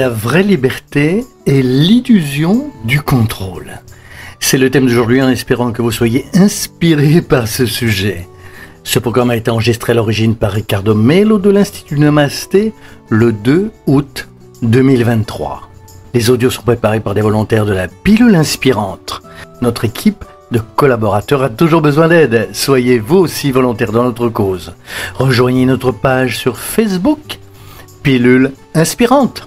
La vraie liberté est l'illusion du contrôle. C'est le thème d'aujourd'hui en espérant que vous soyez inspirés par ce sujet. Ce programme a été enregistré à l'origine par Ricardo Melo de l'Institut Namasté le 2 août 2023. Les audios sont préparés par des volontaires de la pilule inspirante. Notre équipe de collaborateurs a toujours besoin d'aide. Soyez vous aussi volontaires dans notre cause. Rejoignez notre page sur Facebook, Pilule Inspirante.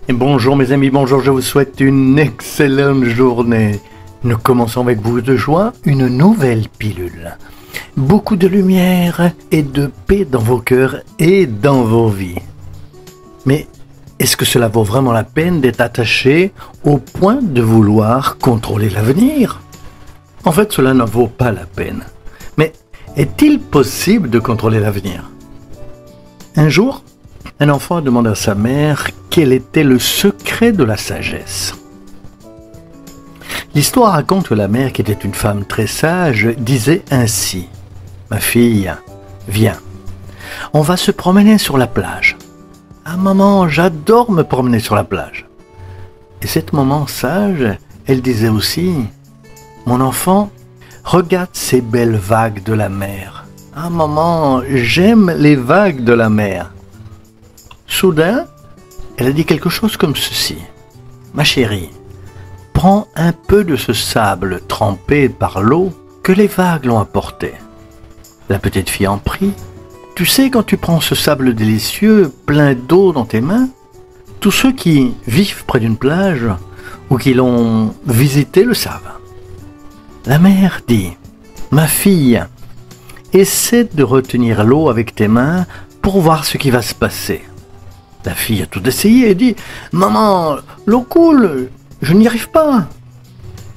Et bonjour mes amis, bonjour, je vous souhaite une excellente journée. Nous commençons avec beaucoup de joie une nouvelle pilule. Beaucoup de lumière et de paix dans vos cœurs et dans vos vies. Mais est-ce que cela vaut vraiment la peine d'être attaché au point de vouloir contrôler l'avenir? En fait, cela ne vaut pas la peine. Mais est-il possible de contrôler l'avenir? Un jour, un enfant a demandé à sa mère quel était le secret de la sagesse. L'histoire raconte que la mère, qui était une femme très sage, disait ainsi: « Ma fille, viens, on va se promener sur la plage. Ah maman, j'adore me promener sur la plage. » Et cette maman sage, elle disait aussi: « Mon enfant, regarde ces belles vagues de la mer. Ah maman, j'aime les vagues de la mer. » Soudain, elle a dit quelque chose comme ceci: « Ma chérie, prends un peu de ce sable trempé par l'eau que les vagues l'ont apporté. » La petite fille en prit. Tu sais, quand tu prends ce sable délicieux, plein d'eau dans tes mains, tous ceux qui vivent près d'une plage ou qui l'ont visité le savent. La mère dit: « Ma fille, essaie de retenir l'eau avec tes mains pour voir ce qui va se passer. » La fille a tout essayé et dit: « Maman, l'eau coule, je n'y arrive pas. »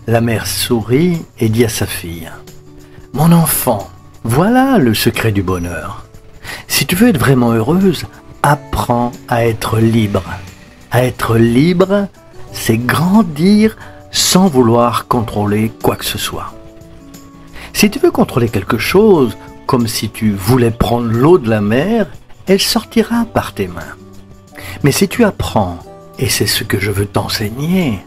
La mère sourit et dit à sa fille: « Mon enfant, voilà le secret du bonheur. Si tu veux être vraiment heureuse, apprends à être libre. À être libre, c'est grandir sans vouloir contrôler quoi que ce soit. Si tu veux contrôler quelque chose, comme si tu voulais prendre l'eau de la mer, elle sortira par tes mains. Mais si tu apprends, et c'est ce que je veux t'enseigner,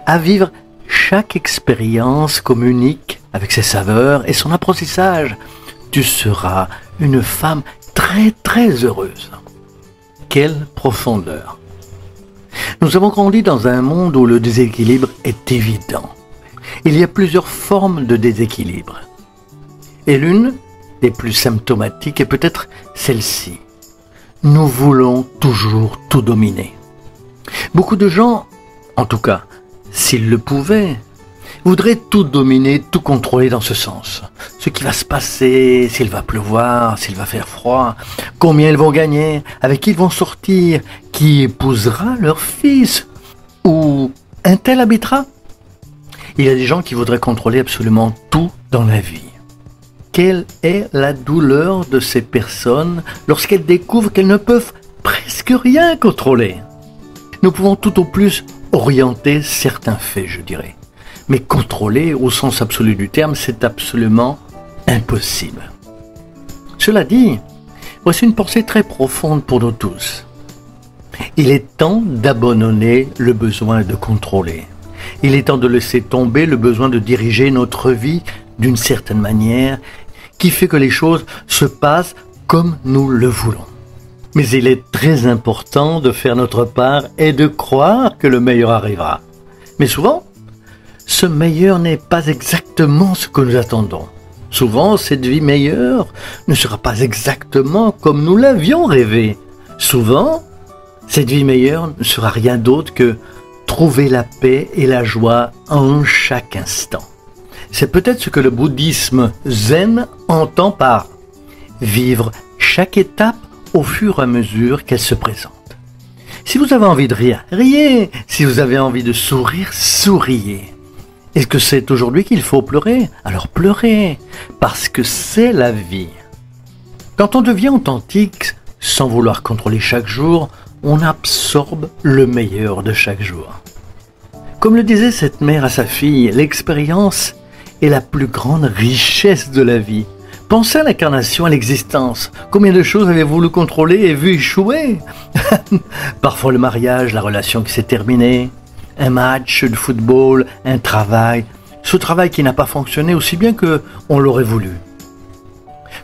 à vivre chaque expérience comme unique avec ses saveurs et son apprentissage, tu seras une femme très très heureuse. » Quelle profondeur! Nous avons grandi dans un monde où le déséquilibre est évident. Il y a plusieurs formes de déséquilibre. Et l'une des plus symptomatiques est peut-être celle-ci. Nous voulons toujours tout dominer. Beaucoup de gens, en tout cas, s'ils le pouvaient, voudraient tout dominer, tout contrôler dans ce sens. Ce qui va se passer, s'il va pleuvoir, s'il va faire froid, combien ils vont gagner, avec qui ils vont sortir, qui épousera leur fils, ou un tel habitera. Il y a des gens qui voudraient contrôler absolument tout dans la vie. Quelle est la douleur de ces personnes lorsqu'elles découvrent qu'elles ne peuvent presque rien contrôler? Nous pouvons tout au plus orienter certains faits, je dirais. Mais contrôler au sens absolu du terme, c'est absolument impossible. Cela dit, voici une pensée très profonde pour nous tous. Il est temps d'abandonner le besoin de contrôler. Il est temps de laisser tomber le besoin de diriger notre vie d'une certaine manière qui fait que les choses se passent comme nous le voulons. Mais il est très important de faire notre part et de croire que le meilleur arrivera. Mais souvent, ce meilleur n'est pas exactement ce que nous attendons. Souvent, cette vie meilleure ne sera pas exactement comme nous l'avions rêvé. Souvent, cette vie meilleure ne sera rien d'autre que trouver la paix et la joie en chaque instant. C'est peut-être ce que le bouddhisme zen entend par vivre chaque étape au fur et à mesure qu'elle se présente. Si vous avez envie de rire, riez. Si vous avez envie de sourire, souriez. Est-ce que c'est aujourd'hui qu'il faut pleurer? Alors pleurez, parce que c'est la vie. Quand on devient authentique, sans vouloir contrôler chaque jour, on absorbe le meilleur de chaque jour. Comme le disait cette mère à sa fille, l'expérience est la plus grande richesse de la vie. Pensez à l'incarnation, à l'existence. Combien de choses avez-vous voulu contrôler et vu échouer? Parfois le mariage, la relation qui s'est terminée, un match de football, un travail. Ce travail qui n'a pas fonctionné aussi bien qu'on l'aurait voulu.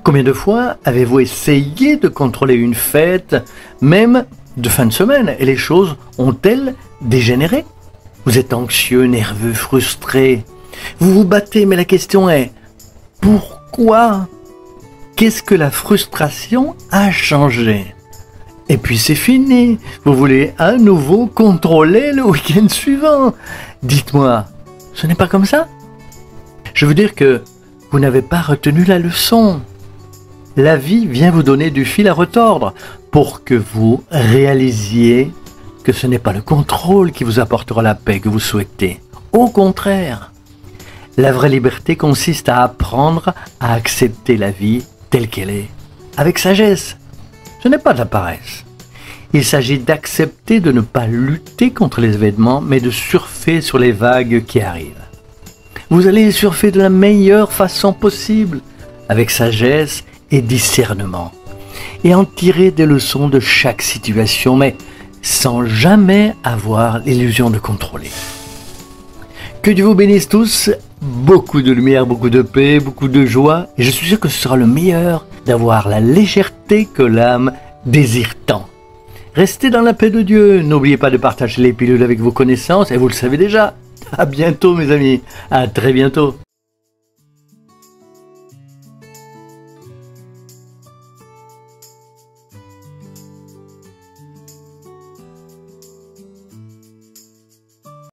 Combien de fois avez-vous essayé de contrôler une fête, même de fin de semaine, et les choses ont-elles dégénéré? Vous êtes anxieux, nerveux, frustré. Vous vous battez, mais la question est, pourquoi? Qu'est-ce que la frustration a changé? Et puis c'est fini. Vous voulez à nouveau contrôler le week-end suivant. Dites-moi, ce n'est pas comme ça? Je veux dire que vous n'avez pas retenu la leçon. La vie vient vous donner du fil à retordre pour que vous réalisiez que ce n'est pas le contrôle qui vous apportera la paix que vous souhaitez. Au contraire, la vraie liberté consiste à apprendre à accepter la vie telle qu'elle est, avec sagesse. Ce n'est pas de la paresse. Il s'agit d'accepter de ne pas lutter contre les événements, mais de surfer sur les vagues qui arrivent. Vous allez surfer de la meilleure façon possible, avec sagesse et discernement, et en tirer des leçons de chaque situation, mais sans jamais avoir l'illusion de contrôler. Que Dieu vous bénisse tous, beaucoup de lumière, beaucoup de paix, beaucoup de joie, et je suis sûr que ce sera le meilleur d'avoir la légèreté que l'âme désire tant. Restez dans la paix de Dieu, n'oubliez pas de partager les pilules avec vos connaissances, et vous le savez déjà. À bientôt mes amis, à très bientôt.